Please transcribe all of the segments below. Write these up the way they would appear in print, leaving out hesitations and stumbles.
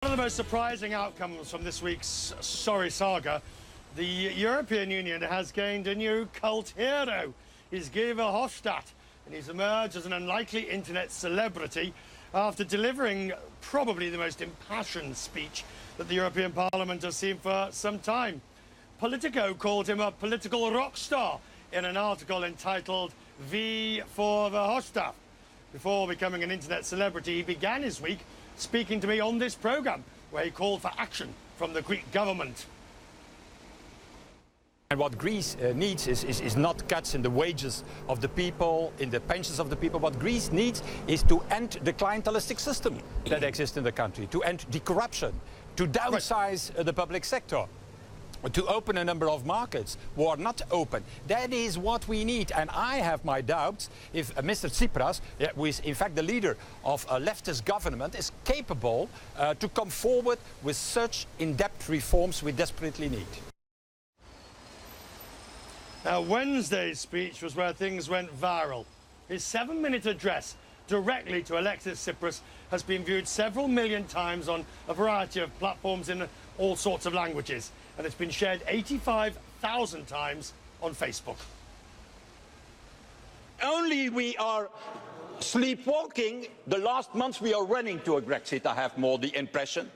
One of the most surprising outcomes from this week's sorry saga, the European Union has gained a new cult hero. He's Guy Verhofstadt, and he's emerged as an unlikely internet celebrity after delivering probably the most impassioned speech that the European Parliament has seen for some time. Politico called him a political rock star in an article entitled V for Verhofstadt. Before becoming an internet celebrity, he began his week speaking to me on this programme, where he called for action from the Greek government. And what Greece needs is not cuts in the wages of the people, in the pensions of the people. What Greece needs is to end the clientelistic system that exists in the country, to end the corruption, to downsize the public sector, to open a number of markets who are not open. That is what we need. And I have my doubts if Mr. Tsipras, who is in fact the leader of a leftist government, is capable to come forward with such in-depth reforms we desperately need. Now, Wednesday's speech was where things went viral. His 7-minute address directly to Alexis Tsipras has been viewed several million times on a variety of platforms in all sorts of languages, and it's been shared 85,000 times on Facebook. Only we are sleepwalking. The last months we are running to a Brexit, I have more the impression.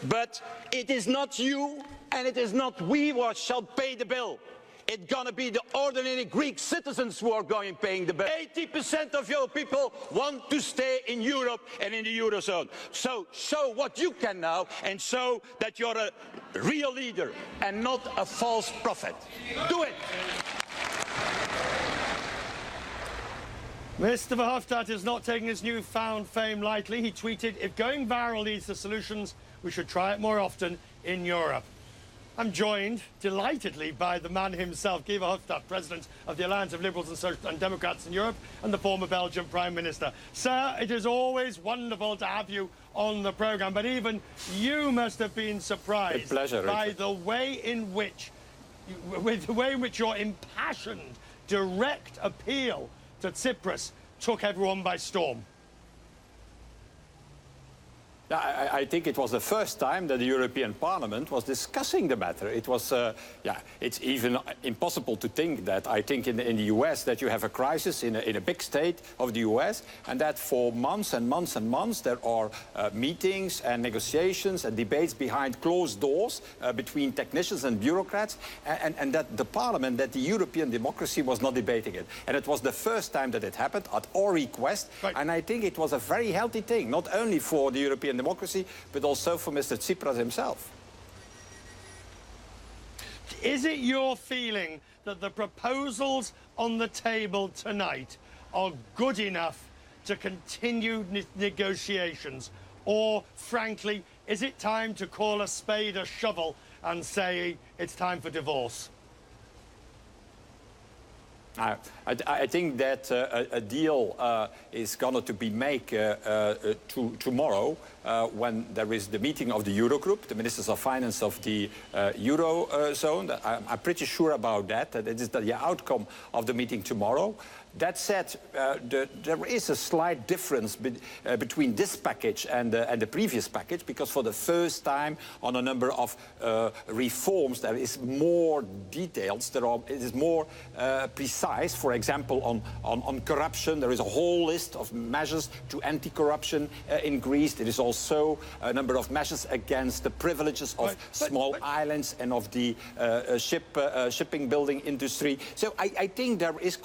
But it is not you and it is not we who shall pay the bill. It's going to be the ordinary Greek citizens who are going paying the bill. 80% of your people want to stay in Europe and in the Eurozone. So show what you can now and show that you're a real leader and not a false prophet. Do it! Mr. Verhofstadt is not taking his newfound fame lightly. He tweeted, "If going viral leads to solutions, we should try it more often in Europe." I'm joined, delightedly, by the man himself, Guy Verhofstadt, President of the Alliance of Liberals and Democrats in Europe and the former Belgian Prime Minister. Sir, it is always wonderful to have you on the programme, but even you must have been surprised by the way in which your impassioned, direct appeal to Tsipras took everyone by storm. I think it was the first time that the European Parliament was discussing the matter. It was, it's even impossible to think that, I think in the US, that you have a crisis in a big state of the US, and that for months and months and months there are meetings and negotiations and debates behind closed doors between technicians and bureaucrats, and that the Parliament, that the European democracy was not debating it. And it was the first time that it happened at our request, and I think it was a very healthy thing, not only for the European democracy, but also for Mr. Tsipras himself. Is it your feeling that the proposals on the table tonight are good enough to continue negotiations? Or, frankly, is it time to call a spade a shovel and say it's time for divorce? I think that a deal is going to be made tomorrow when there is the meeting of the Eurogroup, the ministers of finance of the Eurozone. I'm pretty sure about that it is the outcome of the meeting tomorrow. That said, there is a slight difference between this package and the previous package, because for the first time on a number of reforms there is more details, it is more precise. For example, on corruption, there is a whole list of measures to anti-corruption in Greece. There is also a number of measures against the privileges of small islands and of the shipping building industry. So I think there is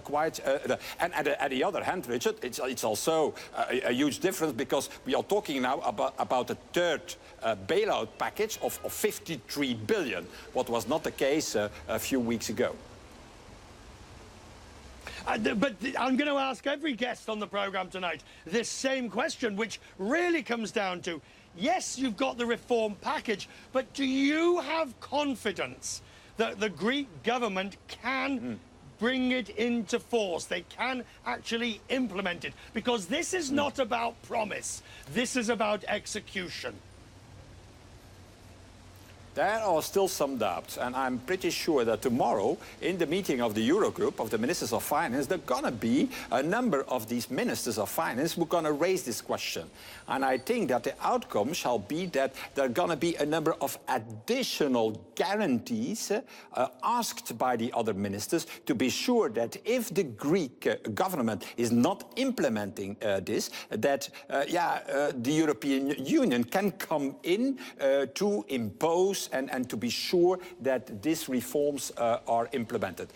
and at the other hand, Richard, it's also a huge difference, because we are talking now about a third bailout package of 53 billion, what was not the case a few weeks ago. But I'm going to ask every guest on the programme tonight this same question, which really comes down to, yes, you've got the reform package, but do you have confidence that the Greek government can bring it into force? They can actually implement it, because this is not about promise. This is about execution. There are still some doubts, and I'm pretty sure that tomorrow, in the meeting of the Eurogroup, of the Ministers of Finance, there are going to be a number of these Ministers of Finance who are going to raise this question. And I think that the outcome shall be that there are going to be a number of additional guarantees asked by the other ministers to be sure that if the Greek government is not implementing this, that the European Union can come in to impose and to be sure that these reforms are implemented.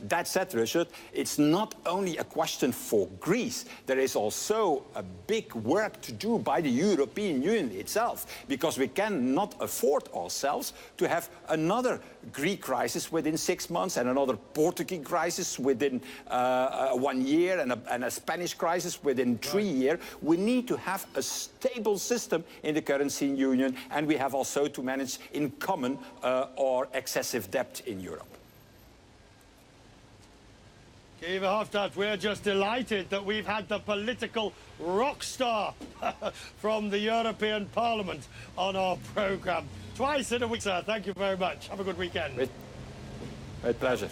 That said, Richard, it's not only a question for Greece. There is also a big work to do by the European Union itself, because we cannot afford ourselves to have another Greek crisis within 6 months and another Portuguese crisis within 1 year and a Spanish crisis within 3 years. We need to have a stable system in the currency union, and we have also to manage in common or excessive debt in Europe. Guy Verhofstadt, we're just delighted that we've had the political rock star from the European Parliament on our programme. Twice in a week, sir. Thank you very much. Have a good weekend. With pleasure.